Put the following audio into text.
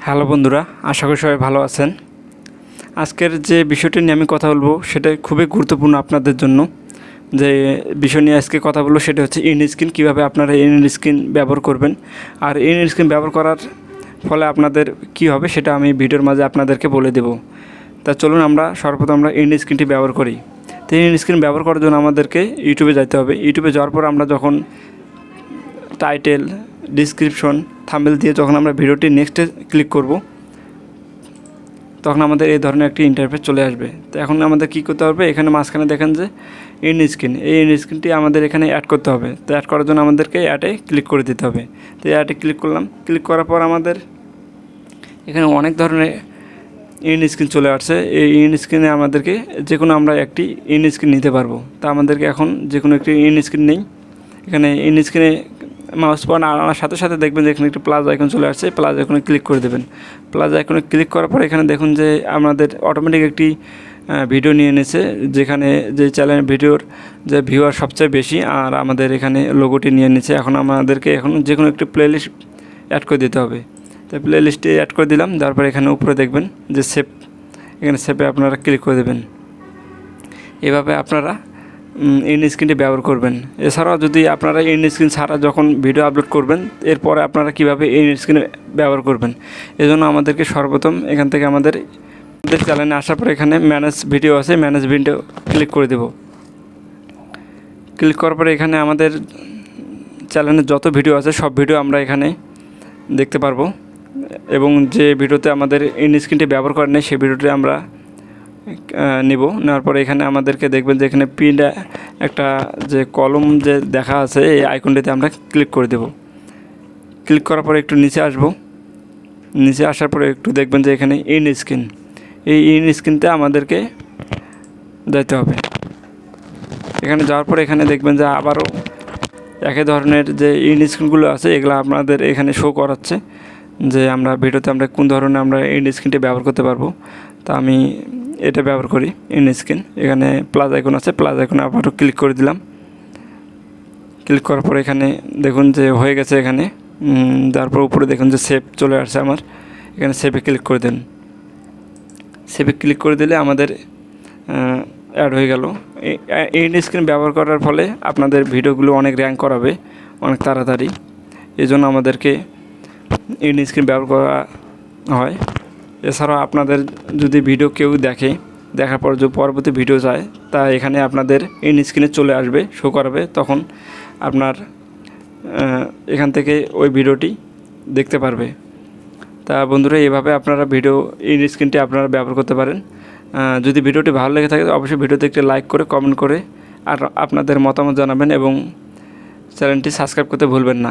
Hello বন্ধুরা, আশা করি সবাই ভালো আছেন। আজকের যে বিষয়টি নিয়ে আমি কথা বলবো সেটা খুবই গুরুত্বপূর্ণ আপনাদের জন্য। যে বিষয় নিয়ে আজকে কথা বলবো সেটা হচ্ছে ইন স্ক্রিন, কীভাবে আপনারা ইন স্ক্রিন ব্যবহার করবেন। আর ইন স্ক্রিন ব্যবহার করার ফলে আপনাদের কী হবে সেটা আমি ভিডিওর মাঝে আপনাদেরকে বলে দেব। তা চলুন আমরা সর্বপ্রথম আমরা ইন স্ক্রিনটি ব্যবহার করি। তো ইন স্ক্রিন ব্যবহার করার জন্য আমাদেরকে ইউটিউবে যেতে হবে। ইউটিউবে যাওয়ার পর আমরা যখন টাইটেল, ডিসক্রিপশন, থাম্বনেল দিয়ে যখন আমরা ভিডিওটি নেক্সটে ক্লিক করব, তখন আমাদের এই ধরনের একটি ইন্টারফেস চলে আসবে। তো এখন আমাদের কী করতে হবে, এখানে মাঝখানে দেখেন যে ইন স্ক্রিন, এই ইন স্ক্রিনটি আমাদের এখানে অ্যাড করতে হবে। তো অ্যাড করার জন্য আমাদেরকে অ্যাডে ক্লিক করে দিতে হবে। তো অ্যাডে ক্লিক করলাম। ক্লিক করার পর আমাদের এখানে অনেক ধরনের ইন স্ক্রিন চলে আসছে। এই ইন স্ক্রিনে আমাদেরকে যে কোনো আমরা একটি ইন স্ক্রিন নিতে পারবো। তা আমাদেরকে এখন যে কোনো একটি ইন স্ক্রিন নেই। এখানে ইন স্ক্রিনে মাউস পয়েন্ট আনার সাথে সাথে দেখবেন যে এখানে একটি প্লাস আইকন চলে আসছে। প্লাস আইকনে ক্লিক করে দেবেন। প্লাস আইকনে ক্লিক করার পর এখানে দেখুন যে আমাদের অটোমেটিক একটি ভিডিও নিয়ে নিয়েছে, যেখানে যে চ্যানেল ভিডিওর যে ভিউয়ার সবচেয়ে বেশি, আর আমাদের এখানে লোগোটি নিয়ে নিচ্ছে। এখন আমাদেরকে এখন যে কোনো একটি প্লেলিস্ট অ্যাড করে দিতে হবে। তো প্লেলিস্টে অ্যাড করে দিলাম। তারপর এখানে উপরে দেখবেন যে সেভ, এখানে সেভে আপনারা ক্লিক করে দেবেন। এভাবে আপনারা ইন স্ক্রিনটি ব্যবহার করবেন। এছাড়াও যদি আপনারা ইন স্ক্রিন ছাড়া যখন ভিডিও আপলোড করবেন, এরপরে আপনারা কীভাবে ইন স্ক্রিন ব্যবহার করবেন, এজন্য আমাদেরকে সর্বপ্রথম এখান থেকে আমাদের চ্যানেলে আসার পর এখানে ম্যানেজ ভিডিও আছে, ম্যানেজ ভিডিও ক্লিক করে দেব। ক্লিক করার পরে এখানে আমাদের চ্যানেলে যত ভিডিও আছে সব ভিডিও আমরা এখানে দেখতে পারবো, এবং যে ভিডিওতে আমাদের ইন স্ক্রিনটি ব্যবহার করেন সেই ভিডিওটি আমরা নিব। নেওয়ার পরে এখানে আমাদেরকে দেখবেন যে এখানে পিন একটা যে কলম যে দেখা আছে, এই আইকনটিতে আমরা ক্লিক করে দেব। ক্লিক করার পরে একটু নিচে আসব। নিচে আসার পরে একটু দেখবেন যে এখানে ইন স্ক্রিন, এই ইন স্ক্রিনতে আমাদেরকে যেতে হবে। এখানে যাওয়ার পরে এখানে দেখবেন যে আবারও একই ধরনের যে ইন স্ক্রিনগুলো আছে এগুলো আপনাদের এখানে শো করাচ্ছে যে আমরা ভিডিওতে আমরা কোন ধরনের আমরা ইন স্ক্রিনটি ব্যবহার করতে পারবো। তা আমি এটা ব্যবহার করি ইন স্ক্রিন। এখানে প্লাস আইকন আছে, প্লাস আইকনে আবারও ক্লিক করে দিলাম। ক্লিক করার পর এখানে দেখুন যে হয়ে গেছে। এখানে তারপর উপরে দেখুন যে সেভ চলে আসছে আমার। এখানে সেভে ক্লিক করে দেন। সেভে ক্লিক করে দিলে আমাদের অ্যাড হয়ে গেল। ইন স্ক্রিন ব্যবহার করার ফলে আপনাদের ভিডিওগুলো অনেক র্যাঙ্ক করাবে অনেক তাড়াতাড়ি। এই জন্য আমাদেরকে ইন স্ক্রিন ব্যবহার করা হয়। এছাড়াও আপনাদের যদি ভিডিও কেউ দেখার পর যে পরবর্তী ভিডিও যায়, তা এখানে আপনাদের ইন স্ক্রিনে চলে আসবে, শো করাবে। তখন আপনার এখান থেকে ওই ভিডিওটি দেখতে পারবে। তা বন্ধুরা, এভাবে আপনারা ভিডিও ইন স্ক্রিনটি আপনারা ব্যবহার করতে পারেন। যদি ভিডিওটি ভালো লেগে থাকে অবশ্যই ভিডিওতে একটি লাইক করে কমেন্ট করে আর আপনাদের মতামত জানাবেন, এবং চ্যানেলটি সাবস্ক্রাইব করতে ভুলবেন না।